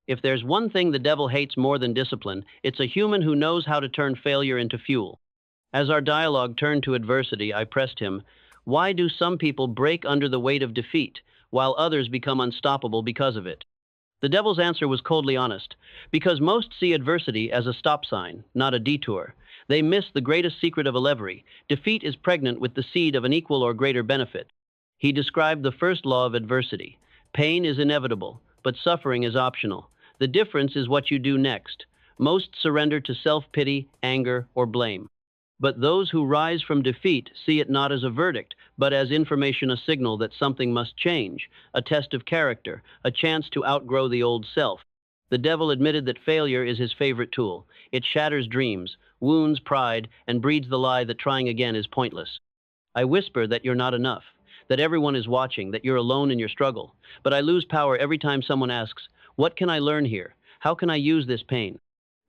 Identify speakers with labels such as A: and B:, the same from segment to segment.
A: If there's one thing the devil hates more than discipline, it's a human who knows how to turn failure into fuel. As our dialogue turned to adversity, I pressed him, why do some people break under the weight of defeat, while others become unstoppable because of it? The devil's answer was coldly honest, because most see adversity as a stop sign, not a detour. They miss the greatest secret of Alevery. Defeat is pregnant with the seed of an equal or greater benefit. He described the first law of adversity. Pain is inevitable, but suffering is optional. The difference is what you do next. Most surrender to self-pity, anger, or blame. But those who rise from defeat see it not as a verdict, but as information, a signal that something must change, a test of character, a chance to outgrow the old self. The devil admitted that failure is his favorite tool. It shatters dreams, wounds pride, and breeds the lie that trying again is pointless. I whisper that you're not enough, that everyone is watching, that you're alone in your struggle. But I lose power every time someone asks, what can I learn here? How can I use this pain?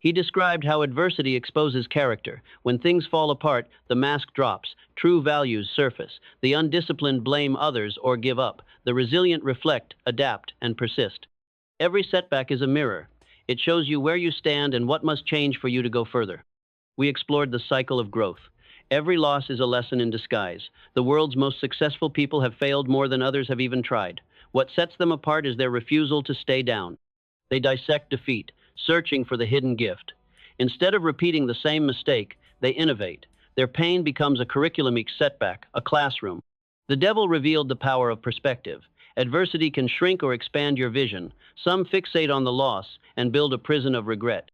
A: He described how adversity exposes character. When things fall apart, the mask drops, true values surface. The undisciplined blame others or give up. The resilient reflect, adapt, and persist. Every setback is a mirror. It shows you where you stand and what must change for you to go further. We explored the cycle of growth. Every loss is a lesson in disguise. The world's most successful people have failed more than others have even tried. What sets them apart is their refusal to stay down. They dissect defeat, searching for the hidden gift. Instead of repeating the same mistake, they innovate. Their pain becomes a curriculum-y setback, a classroom. The devil revealed the power of perspective. Adversity can shrink or expand your vision. Some fixate on the loss and build a prison of regret.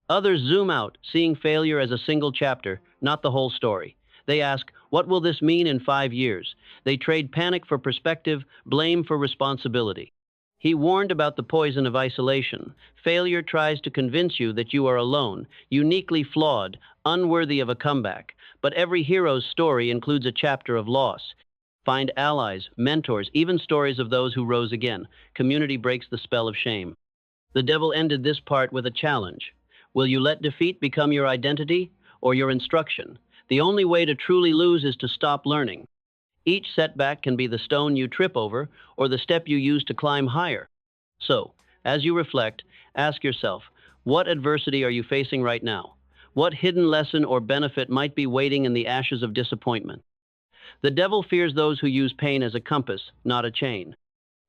A: Others zoom out, seeing failure as a single chapter, not the whole story. They ask, what will this mean in 5 years? They trade panic for perspective, blame for responsibility. He warned about the poison of isolation. Failure tries to convince you that you are alone, uniquely flawed, unworthy of a comeback. But every hero's story includes a chapter of loss. Find allies, mentors, even stories of those who rose again. Community breaks the spell of shame. The devil ended this part with a challenge. Will you let defeat become your identity or your instruction? The only way to truly lose is to stop learning. Each setback can be the stone you trip over or the step you use to climb higher. So, as you reflect, ask yourself, what adversity are you facing right now? What hidden lesson or benefit might be waiting in the ashes of disappointment? The devil fears those who use pain as a compass, not a chain.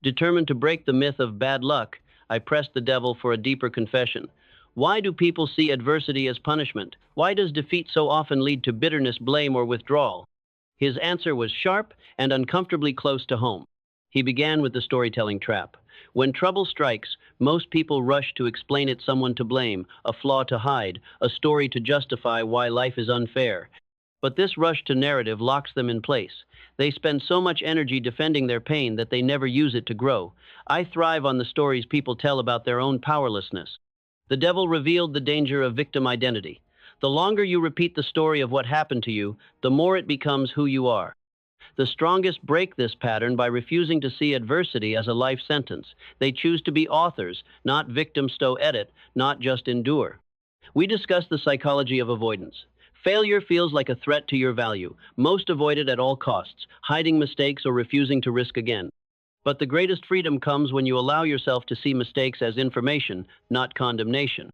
A: Determined to break the myth of bad luck, I pressed the devil for a deeper confession. Why do people see adversity as punishment? Why does defeat so often lead to bitterness, blame, or withdrawal? His answer was sharp and uncomfortably close to home. He began with the storytelling trap. When trouble strikes, most people rush to explain it, someone to blame, a flaw to hide, a story to justify why life is unfair. But this rush to narrative locks them in place. They spend so much energy defending their pain that they never use it to grow. I thrive on the stories people tell about their own powerlessness. The devil revealed the danger of victim identity. The longer you repeat the story of what happened to you, the more it becomes who you are. The strongest break this pattern by refusing to see adversity as a life sentence. They choose to be authors, not victims. Edit, not just endure. We discussed the psychology of avoidance. Failure feels like a threat to your value. Most avoid it at all costs, hiding mistakes or refusing to risk again. But the greatest freedom comes when you allow yourself to see mistakes as information, not condemnation.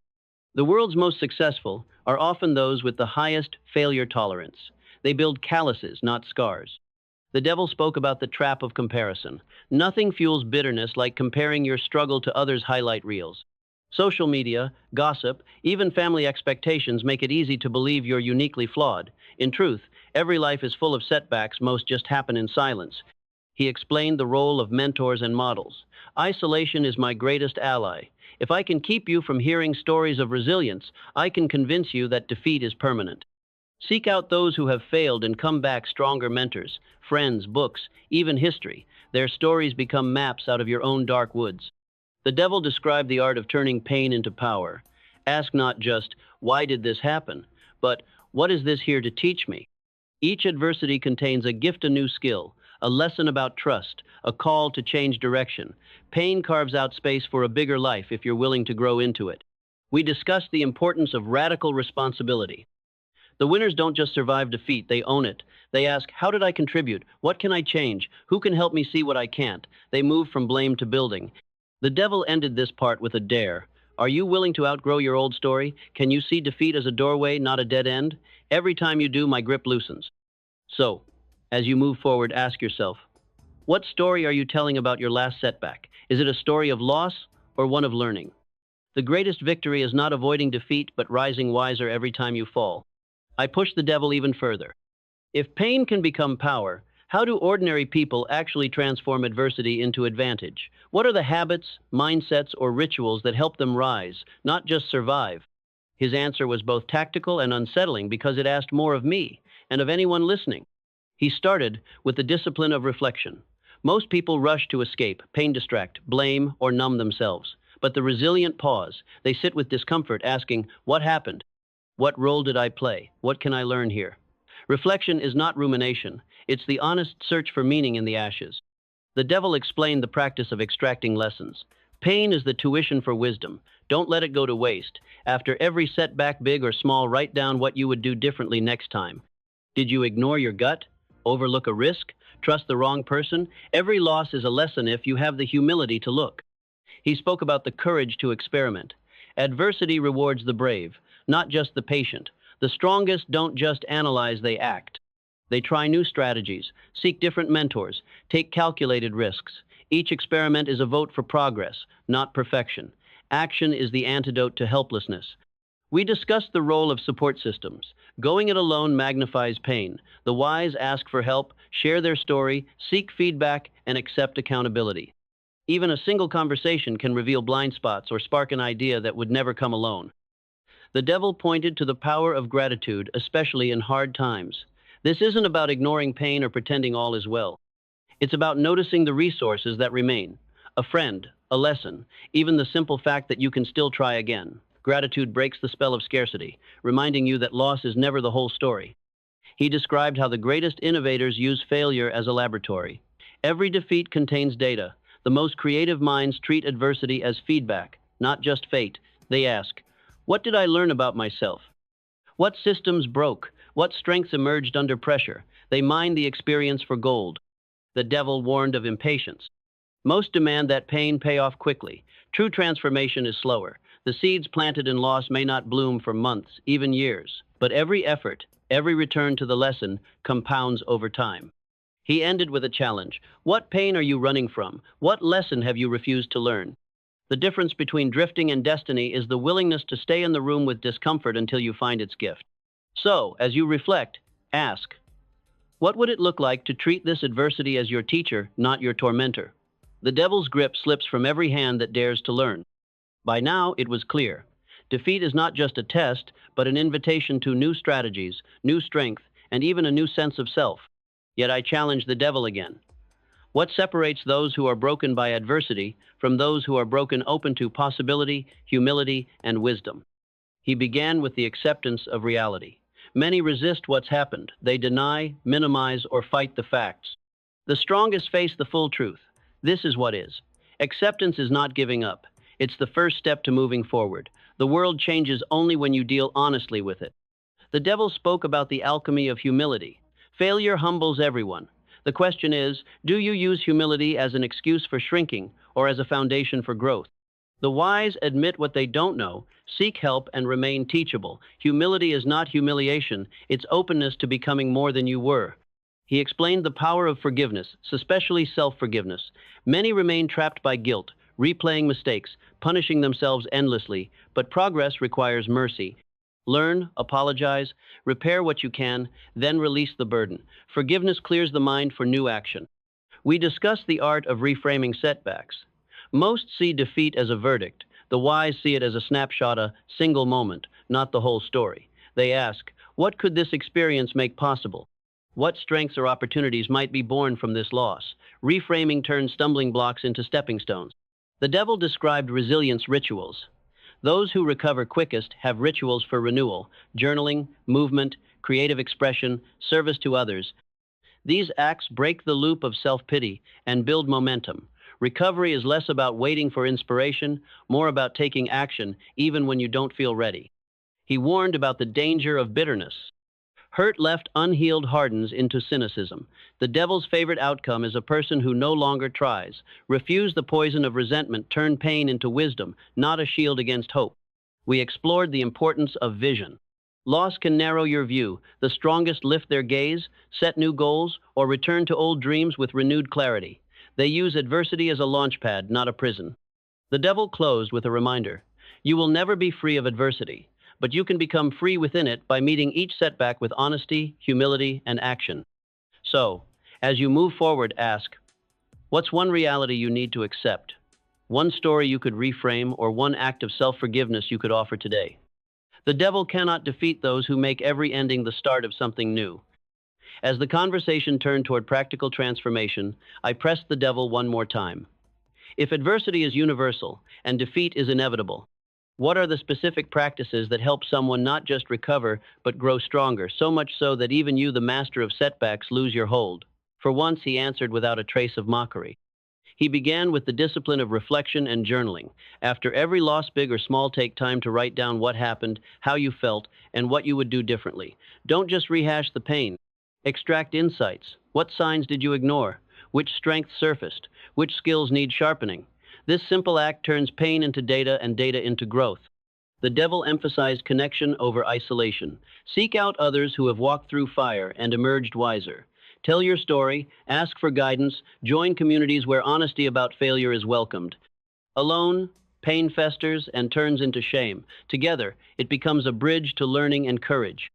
A: The world's most successful are often those with the highest failure tolerance. They build calluses, not scars. The devil spoke about the trap of comparison. Nothing fuels bitterness like comparing your struggle to others' highlight reels. Social media, gossip, even family expectations make it easy to believe you're uniquely flawed. In truth, every life is full of setbacks, most just happen in silence. He explained the role of mentors and models. Isolation is my greatest ally. If I can keep you from hearing stories of resilience, I can convince you that defeat is permanent. Seek out those who have failed and come back stronger: mentors, friends, books, even history. Their stories become maps out of your own dark woods. The devil described the art of turning pain into power. Ask not just, why did this happen? But, what is this here to teach me? Each adversity contains a gift, a new skill, a lesson about trust, a call to change direction. Pain carves out space for a bigger life if you're willing to grow into it. We discussed the importance of radical responsibility. The winners don't just survive defeat, they own it. They ask, how did I contribute? What can I change? Who can help me see what I can't? They move from blame to building. The devil ended this part with a dare. Are you willing to outgrow your old story? Can you see defeat as a doorway, not a dead end? Every time you do, my grip loosens. So, as you move forward, ask yourself, what story are you telling about your last setback? Is it a story of loss or one of learning? The greatest victory is not avoiding defeat, but rising wiser every time you fall. I push the devil even further. If pain can become power, how do ordinary people actually transform adversity into advantage? What are the habits, mindsets, or rituals that help them rise, not just survive? His answer was both tactical and unsettling because it asked more of me and of anyone listening. He started with the discipline of reflection. Most people rush to escape, pain distract, blame, or numb themselves. But the resilient pause. They sit with discomfort, asking, what happened? What role did I play? What can I learn here? Reflection is not rumination. It's the honest search for meaning in the ashes. The devil explained the practice of extracting lessons. Pain is the tuition for wisdom. Don't let it go to waste. After every setback, big or small, write down what you would do differently next time. Did you ignore your gut? Overlook a risk? Trust the wrong person? Every loss is a lesson if you have the humility to look. He spoke about the courage to experiment. Adversity rewards the brave, not just the patient. The strongest don't just analyze, they act. They try new strategies, seek different mentors, take calculated risks. Each experiment is a vote for progress, not perfection. Action is the antidote to helplessness. We discussed the role of support systems. Going it alone magnifies pain. The wise ask for help, share their story, seek feedback, and accept accountability. Even a single conversation can reveal blind spots or spark an idea that would never come alone. The devil pointed to the power of gratitude, especially in hard times. This isn't about ignoring pain or pretending all is well. It's about noticing the resources that remain. A friend, a lesson, even the simple fact that you can still try again. Gratitude breaks the spell of scarcity, reminding you that loss is never the whole story. He described how the greatest innovators use failure as a laboratory. Every defeat contains data. The most creative minds treat adversity as feedback, not just fate. They ask, what did I learn about myself? What systems broke? What strengths emerged under pressure? They mine the experience for gold. The devil warned of impatience. Most demand that pain pay off quickly. True transformation is slower. The seeds planted in loss may not bloom for months, even years. But every effort, every return to the lesson, compounds over time. He ended with a challenge. What pain are you running from? What lesson have you refused to learn? The difference between drifting and destiny is the willingness to stay in the room with discomfort until you find its gift. So, as you reflect, ask, what would it look like to treat this adversity as your teacher, not your tormentor? The devil's grip slips from every hand that dares to learn. By now, it was clear. Defeat is not just a test, but an invitation to new strategies, new strength, and even a new sense of self. Yet I challenge the devil again. What separates those who are broken by adversity from those who are broken open to possibility, humility, and wisdom? He began with the acceptance of reality. Many resist what's happened. They deny, minimize, or fight the facts. The strongest face the full truth. This is what is. Acceptance is not giving up. It's the first step to moving forward. The world changes only when you deal honestly with it. The devil spoke about the alchemy of humility. Failure humbles everyone. The question is, do you use humility as an excuse for shrinking or as a foundation for growth? The wise admit what they don't know, seek help, and remain teachable. Humility is not humiliation, it's openness to becoming more than you were. He explained the power of forgiveness, especially self-forgiveness. Many remain trapped by guilt, replaying mistakes, punishing themselves endlessly, but progress requires mercy. Learn, apologize, repair what you can, then release the burden. Forgiveness clears the mind for new action. We discussed the art of reframing setbacks. Most see defeat as a verdict. The wise see it as a snapshot, a single moment, not the whole story. They ask, what could this experience make possible? What strengths or opportunities might be born from this loss? Reframing turns stumbling blocks into stepping stones. The devil described resilience rituals. Those who recover quickest have rituals for renewal, journaling, movement, creative expression, service to others. These acts break the loop of self-pity and build momentum. Recovery is less about waiting for inspiration, more about taking action even when you don't feel ready. He warned about the danger of bitterness. Hurt left unhealed hardens into cynicism. The devil's favorite outcome is a person who no longer tries. Refuse the poison of resentment, turn pain into wisdom, not a shield against hope. We explored the importance of vision. Loss can narrow your view. The strongest lift their gaze, set new goals, or return to old dreams with renewed clarity. They use adversity as a launchpad, not a prison. The devil closed with a reminder. You will never be free of adversity, but you can become free within it by meeting each setback with honesty, humility, and action. So, as you move forward, ask, what's one reality you need to accept? One story you could reframe, or one act of self-forgiveness you could offer today? The devil cannot defeat those who make every ending the start of something new. As the conversation turned toward practical transformation, I pressed the devil one more time. If adversity is universal and defeat is inevitable, what are the specific practices that help someone not just recover, but grow stronger, so much so that even you, the master of setbacks, lose your hold? For once, he answered without a trace of mockery. He began with the discipline of reflection and journaling. After every loss, big or small, take time to write down what happened, how you felt, and what you would do differently. Don't just rehash the pain. Extract insights. What signs did you ignore? Which strengths surfaced? Which skills need sharpening? This simple act turns pain into data and data into growth. The devil emphasized connection over isolation. Seek out others who have walked through fire and emerged wiser. Tell your story, ask for guidance, join communities where honesty about failure is welcomed. Alone, pain festers and turns into shame. Together, it becomes a bridge to learning and courage.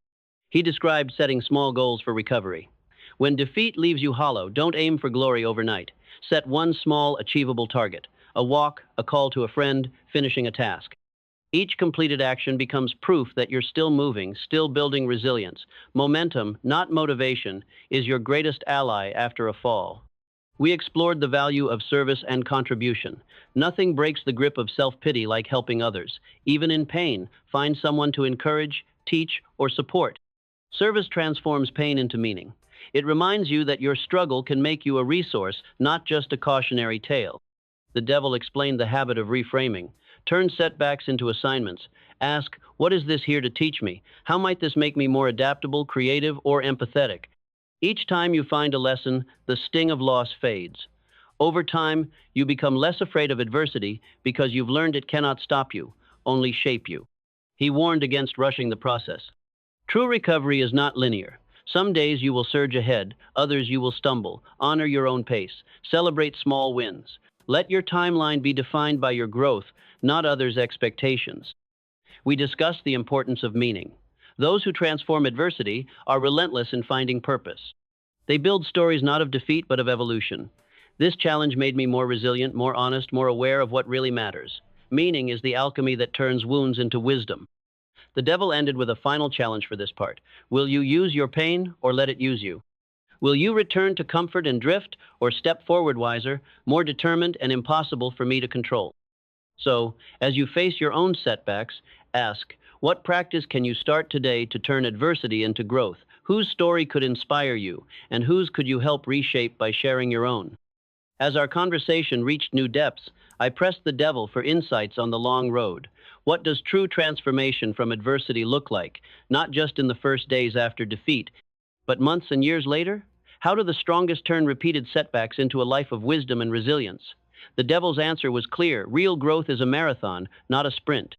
A: He described setting small goals for recovery. When defeat leaves you hollow, don't aim for glory overnight. Set one small, achievable target. A walk, a call to a friend, finishing a task. Each completed action becomes proof that you're still moving, still building resilience. Momentum, not motivation, is your greatest ally after a fall. We explored the value of service and contribution. Nothing breaks the grip of self-pity like helping others. Even in pain, find someone to encourage, teach, or support. Service transforms pain into meaning. It reminds you that your struggle can make you a resource, not just a cautionary tale. The devil explained the habit of reframing. Turn setbacks into assignments. Ask, what is this here to teach me? How might this make me more adaptable, creative, or empathetic? Each time you find a lesson, the sting of loss fades. Over time, you become less afraid of adversity because you've learned it cannot stop you, only shape you. He warned against rushing the process. True recovery is not linear. Some days you will surge ahead, others you will stumble. Honor your own pace. Celebrate small wins. Let your timeline be defined by your growth, not others' expectations. We discussed the importance of meaning. Those who transform adversity are relentless in finding purpose. They build stories not of defeat but of evolution. This challenge made me more resilient, more honest, more aware of what really matters. Meaning is the alchemy that turns wounds into wisdom. The devil ended with a final challenge for this part. Will you use your pain or let it use you? Will you return to comfort and drift, or step forward wiser, more determined and impossible for me to control? So, as you face your own setbacks, ask, what practice can you start today to turn adversity into growth? Whose story could inspire you, and whose could you help reshape by sharing your own? As our conversation reached new depths, I pressed the devil for insights on the long road. What does true transformation from adversity look like, not just in the first days after defeat, but months and years later? How do the strongest turn repeated setbacks into a life of wisdom and resilience? The devil's answer was clear. Real growth is a marathon, not a sprint.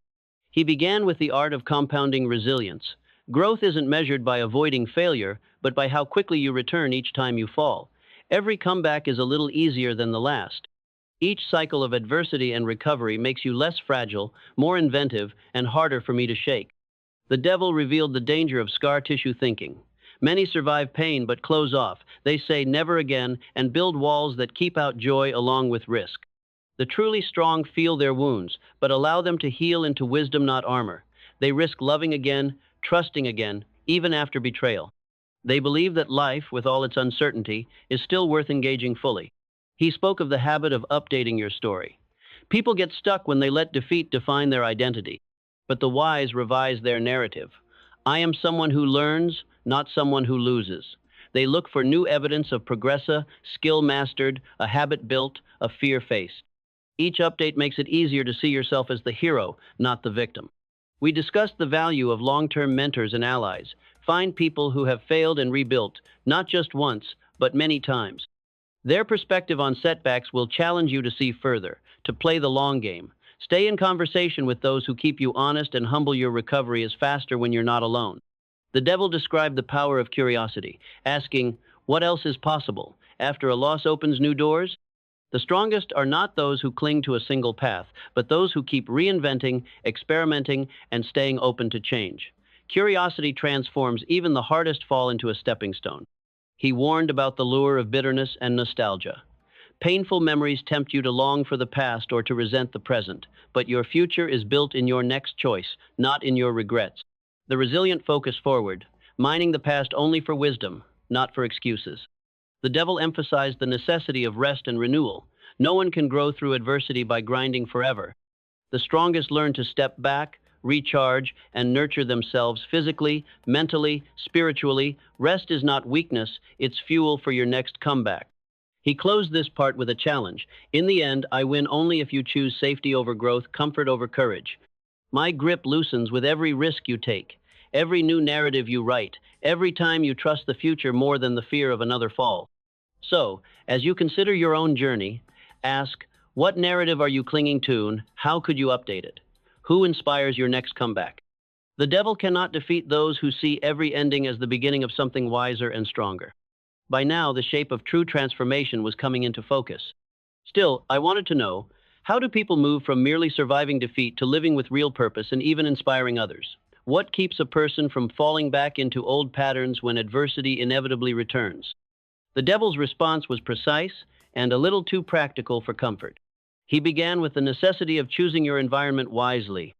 A: He began with the art of compounding resilience. Growth isn't measured by avoiding failure, but by how quickly you return each time you fall. Every comeback is a little easier than the last. Each cycle of adversity and recovery makes you less fragile, more inventive, and harder for me to shake. The devil revealed the danger of scar tissue thinking. Many survive pain but close off. They say never again and build walls that keep out joy along with risk. The truly strong feel their wounds, but allow them to heal into wisdom, not armor. They risk loving again, trusting again, even after betrayal. They believe that life, with all its uncertainty, is still worth engaging fully. He spoke of the habit of updating your story. People get stuck when they let defeat define their identity, but the wise revise their narrative. I am someone who learns, not someone who loses. They look for new evidence of progressa, skill mastered, a habit built, a fear faced. Each update makes it easier to see yourself as the hero, not the victim. We discussed the value of long-term mentors and allies. Find people who have failed and rebuilt, not just once, but many times. Their perspective on setbacks will challenge you to see further, to play the long game. Stay in conversation with those who keep you honest and humble. Your recovery is faster when you're not alone. The devil described the power of curiosity, asking, "What else is possible?" After a loss opens new doors. The strongest are not those who cling to a single path, but those who keep reinventing, experimenting, and staying open to change. Curiosity transforms even the hardest fall into a stepping stone. He warned about the lure of bitterness and nostalgia. Painful memories tempt you to long for the past or to resent the present, but your future is built in your next choice, not in your regrets. The resilient focus forward, mining the past only for wisdom, not for excuses. The devil emphasized the necessity of rest and renewal. No one can grow through adversity by grinding forever. The strongest learn to step back, recharge, and nurture themselves physically, mentally, spiritually. Rest is not weakness, it's fuel for your next comeback. He closed this part with a challenge. In the end, I win only if you choose safety over growth, comfort over courage. My grip loosens with every risk you take, every new narrative you write, every time you trust the future more than the fear of another fall. So, as you consider your own journey, ask, what narrative are you clinging to and how could you update it? Who inspires your next comeback? The devil cannot defeat those who see every ending as the beginning of something wiser and stronger. By now, the shape of true transformation was coming into focus. Still, I wanted to know, how do people move from merely surviving defeat to living with real purpose and even inspiring others? What keeps a person from falling back into old patterns when adversity inevitably returns? The devil's response was precise and a little too practical for comfort. He began with the necessity of choosing your environment wisely.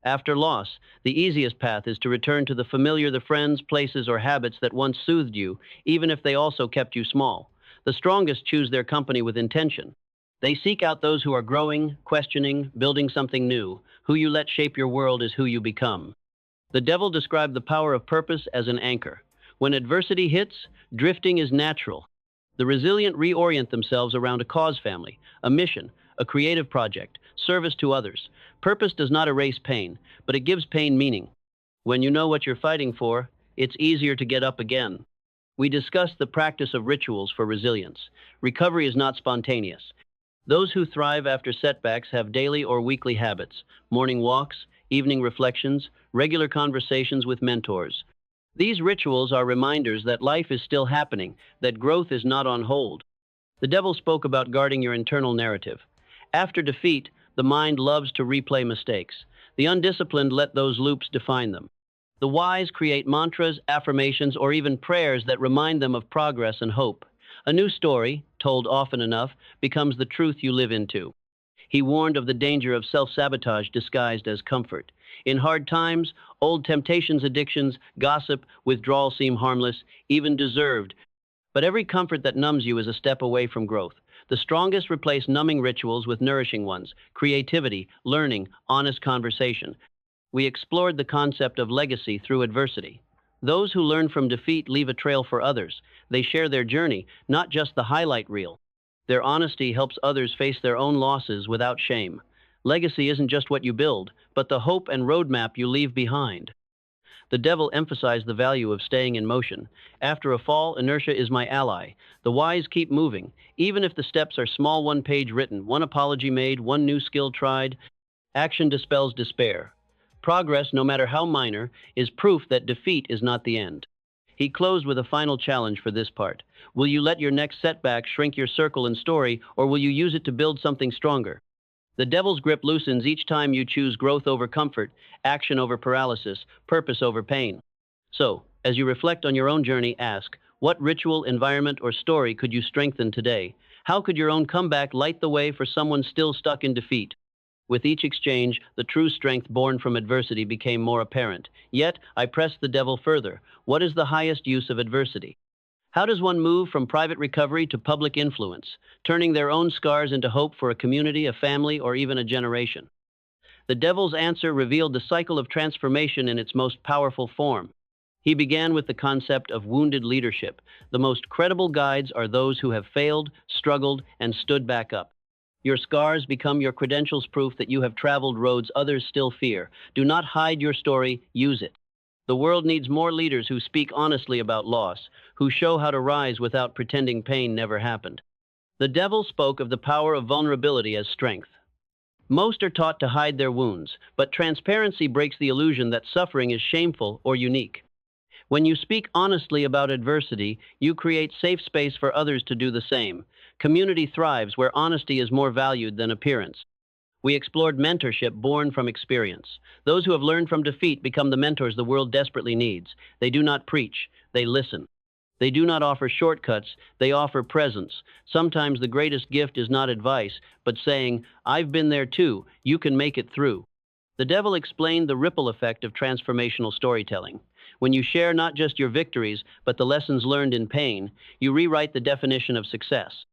A: After loss, the easiest path is to return to the familiar, the friends, places, or habits that once soothed you, even if they also kept you small. The strongest choose their company with intention. They seek out those who are growing, questioning, building something new. Who you let shape your world is who you become. The devil described the power of purpose as an anchor. When adversity hits, drifting is natural. The resilient reorient themselves around a cause family, a mission, a creative project, service to others. Purpose does not erase pain, but it gives pain meaning. When you know what you're fighting for, it's easier to get up again. We discussed the practice of rituals for resilience. Recovery is not spontaneous. Those who thrive after setbacks have daily or weekly habits, morning walks, evening reflections, regular conversations with mentors. These rituals are reminders that life is still happening, that growth is not on hold. The devil spoke about guarding your internal narrative. After defeat, the mind loves to replay mistakes. The undisciplined let those loops define them. The wise create mantras, affirmations, or even prayers that remind them of progress and hope. A new story, told often enough, becomes the truth you live into. He warned of the danger of self-sabotage disguised as comfort. In hard times, old temptations, addictions, gossip, withdrawal seem harmless, even deserved. But every comfort that numbs you is a step away from growth. The strongest replace numbing rituals with nourishing ones: creativity, learning, honest conversation. We explored the concept of legacy through adversity. Those who learn from defeat leave a trail for others. They share their journey, not just the highlight reel. Their honesty helps others face their own losses without shame. Legacy isn't just what you build, but the hope and roadmap you leave behind. The devil emphasized the value of staying in motion. After a fall, inertia is my ally. The wise keep moving, even if the steps are small. One page written, one apology made, one new skill tried. Action dispels despair. Progress, no matter how minor, is proof that defeat is not the end. He closed with a final challenge for this part. Will you let your next setback shrink your circle and story, or will you use it to build something stronger? The devil's grip loosens each time you choose growth over comfort, action over paralysis, purpose over pain. So, as you reflect on your own journey, ask, what ritual, environment, or story could you strengthen today? How could your own comeback light the way for someone still stuck in defeat? With each exchange, the true strength born from adversity became more apparent. Yet, I pressed the devil further. What is the highest use of adversity? How does one move from private recovery to public influence, turning their own scars into hope for a community, a family, or even a generation? The devil's answer revealed the cycle of transformation in its most powerful form. He began with the concept of wounded leadership. The most credible guides are those who have failed, struggled, and stood back up. Your scars become your credentials, proof that you have traveled roads others still fear. Do not hide your story, use it. The world needs more leaders who speak honestly about loss, who show how to rise without pretending pain never happened. The devil spoke of the power of vulnerability as strength. Most are taught to hide their wounds, but transparency breaks the illusion that suffering is shameful or unique. When you speak honestly about adversity, you create safe space for others to do the same. Community thrives where honesty is more valued than appearance. We explored mentorship born from experience. Those who have learned from defeat become the mentors the world desperately needs. They do not preach, they listen. They do not offer shortcuts, they offer presence. Sometimes the greatest gift is not advice, but saying, "I've been there too, you can make it through." The devil explained the ripple effect of transformational storytelling. When you share not just your victories, but the lessons learned in pain, you rewrite the definition of success.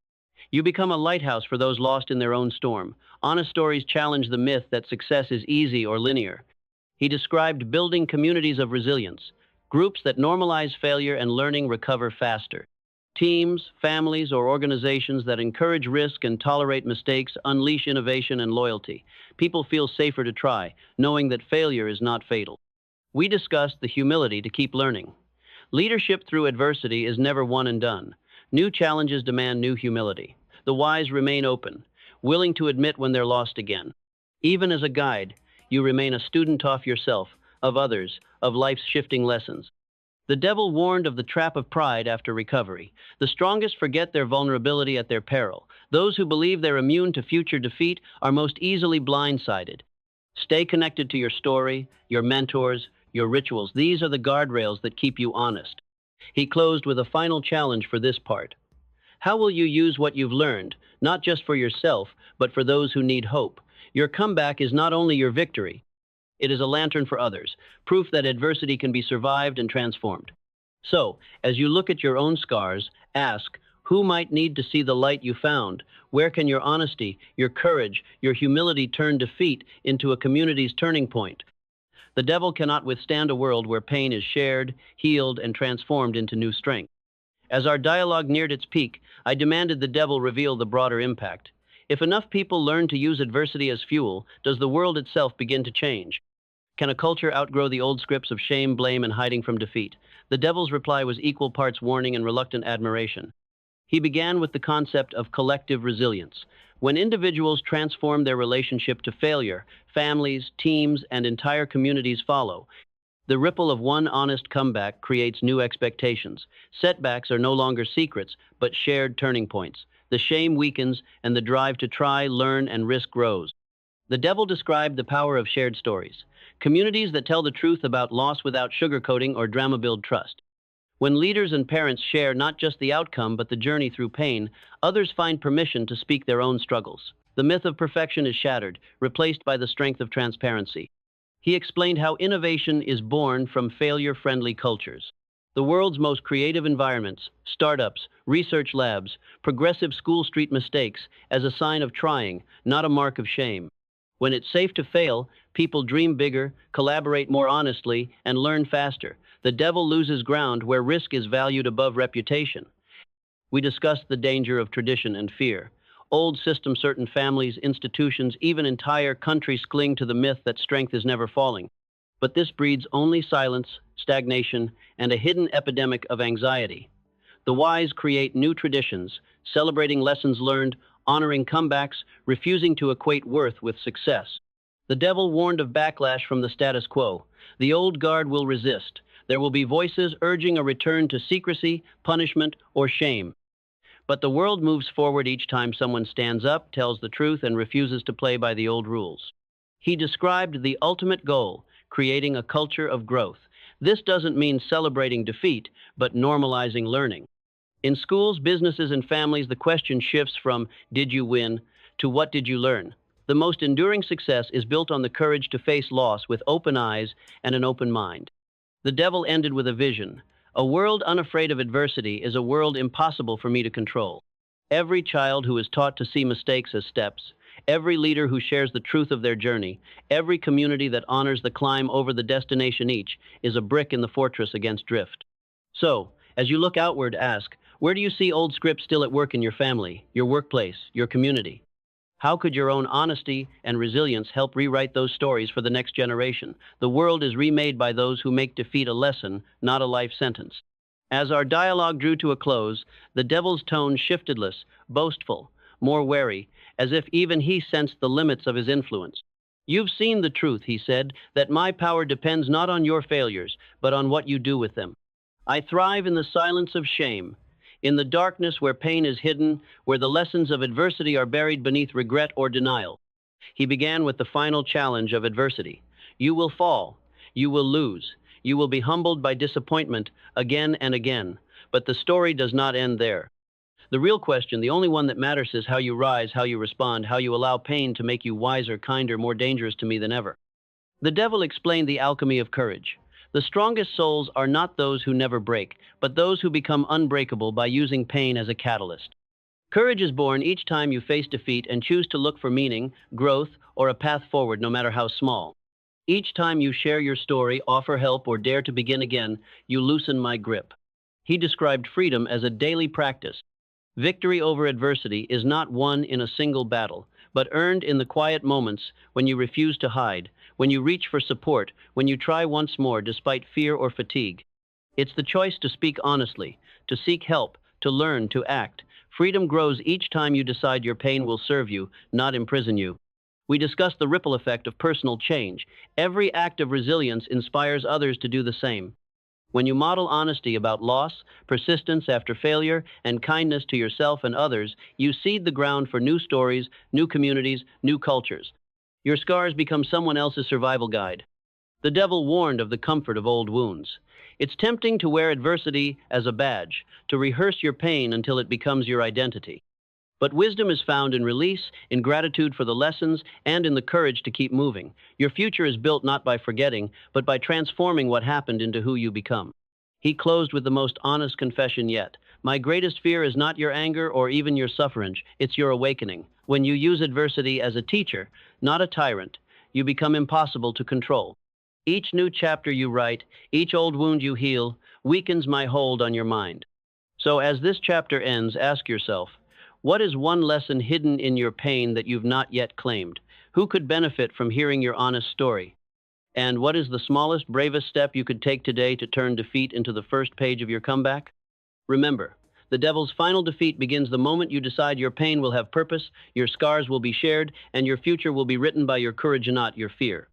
A: You become a lighthouse for those lost in their own storm. Honest stories challenge the myth that success is easy or linear. He described building communities of resilience, groups that normalize failure and learning recover faster. Teams, families, or organizations that encourage risk and tolerate mistakes unleash innovation and loyalty. People feel safer to try, knowing that failure is not fatal. We discussed the humility to keep learning. Leadership through adversity is never one and done. New challenges demand new humility. The wise remain open, willing to admit when they're lost again. Even as a guide, you remain a student of yourself, of others, of life's shifting lessons. The devil warned of the trap of pride after recovery. The strongest forget their vulnerability at their peril. Those who believe they're immune to future defeat are most easily blindsided. Stay connected to your story, your mentors, your rituals. These are the guardrails that keep you honest. He closed with a final challenge for this part. How will you use what you've learned, not just for yourself, but for those who need hope? Your comeback is not only your victory, it is a lantern for others, proof that adversity can be survived and transformed. So, as you look at your own scars, ask, who might need to see the light you found? Where can your honesty, your courage, your humility turn defeat into a community's turning point? The devil cannot withstand a world where pain is shared, healed, and transformed into new strength. As our dialogue neared its peak, I demanded the devil reveal the broader impact. If enough people learn to use adversity as fuel, does the world itself begin to change? Can a culture outgrow the old scripts of shame, blame, and hiding from defeat? The devil's reply was equal parts warning and reluctant admiration. He began with the concept of collective resilience. When individuals transform their relationship to failure, families, teams, and entire communities follow. The ripple of one honest comeback creates new expectations. Setbacks are no longer secrets, but shared turning points. The shame weakens, and the drive to try, learn, and risk grows. The devil described the power of shared stories. Communities that tell the truth about loss without sugarcoating or drama build trust. When leaders and parents share not just the outcome but the journey through pain, others find permission to speak their own struggles. The myth of perfection is shattered, replaced by the strength of transparency. He explained how innovation is born from failure-friendly cultures. The world's most creative environments, startups, research labs, progressive school street mistakes as a sign of trying, not a mark of shame. When it's safe to fail, people dream bigger, collaborate more honestly, and learn faster. The devil loses ground where risk is valued above reputation. We discussed the danger of tradition and fear. Old systems, certain families, institutions, even entire countries cling to the myth that strength is never falling. But this breeds only silence, stagnation, and a hidden epidemic of anxiety. The wise create new traditions, celebrating lessons learned, honoring comebacks, refusing to equate worth with success. The devil warned of backlash from the status quo. The old guard will resist. There will be voices urging a return to secrecy, punishment, or shame. But the world moves forward each time someone stands up, tells the truth, and refuses to play by the old rules. He described the ultimate goal, creating a culture of growth. This doesn't mean celebrating defeat, but normalizing learning. In schools, businesses, and families, the question shifts from "did you win" to "what did you learn?" The most enduring success is built on the courage to face loss with open eyes and an open mind. The devil ended with a vision. A world unafraid of adversity is a world impossible for me to control. Every child who is taught to see mistakes as steps, every leader who shares the truth of their journey, every community that honors the climb over the destination each is a brick in the fortress against drift. So, as you look outward, ask, where do you see old scripts still at work in your family, your workplace, your community? How could your own honesty and resilience help rewrite those stories for the next generation? The world is remade by those who make defeat a lesson, not a life sentence. As our dialogue drew to a close, the devil's tone shifted less, boastful, more wary, as if even he sensed the limits of his influence. You've seen the truth, he said, that my power depends not on your failures, but on what you do with them. I thrive in the silence of shame, in the darkness where pain is hidden, where the lessons of adversity are buried beneath regret or denial. He began with the final challenge of adversity. You will fall. You will lose. You will be humbled by disappointment again and again. But the story does not end there. The real question, the only one that matters, is how you rise, how you respond, how you allow pain to make you wiser, kinder, more dangerous to me than ever. The devil explained the alchemy of courage. The strongest souls are not those who never break, but those who become unbreakable by using pain as a catalyst. Courage is born each time you face defeat and choose to look for meaning, growth, or a path forward, no matter how small. Each time you share your story, offer help, or dare to begin again, you loosen my grip. He described freedom as a daily practice. Victory over adversity is not won in a single battle, but earned in the quiet moments when you refuse to hide, when you reach for support, when you try once more despite fear or fatigue. It's the choice to speak honestly, to seek help, to learn, to act. Freedom grows each time you decide your pain will serve you, not imprison you. We discussed the ripple effect of personal change. Every act of resilience inspires others to do the same. When you model honesty about loss, persistence after failure, and kindness to yourself and others, you seed the ground for new stories, new communities, new cultures. Your scars become someone else's survival guide. The devil warned of the comfort of old wounds. It's tempting to wear adversity as a badge, to rehearse your pain until it becomes your identity. But wisdom is found in release, in gratitude for the lessons, and in the courage to keep moving. Your future is built not by forgetting, but by transforming what happened into who you become. He closed with the most honest confession yet. My greatest fear is not your anger or even your suffrage, it's your awakening. When you use adversity as a teacher, not a tyrant, you become impossible to control. Each new chapter you write, each old wound you heal, weakens my hold on your mind. So as this chapter ends, ask yourself, what is one lesson hidden in your pain that you've not yet claimed? Who could benefit from hearing your honest story? And what is the smallest, bravest step you could take today to turn defeat into the first page of your comeback? Remember, the devil's final defeat begins the moment you decide your pain will have purpose, your scars will be shared, and your future will be written by your courage and not your fear.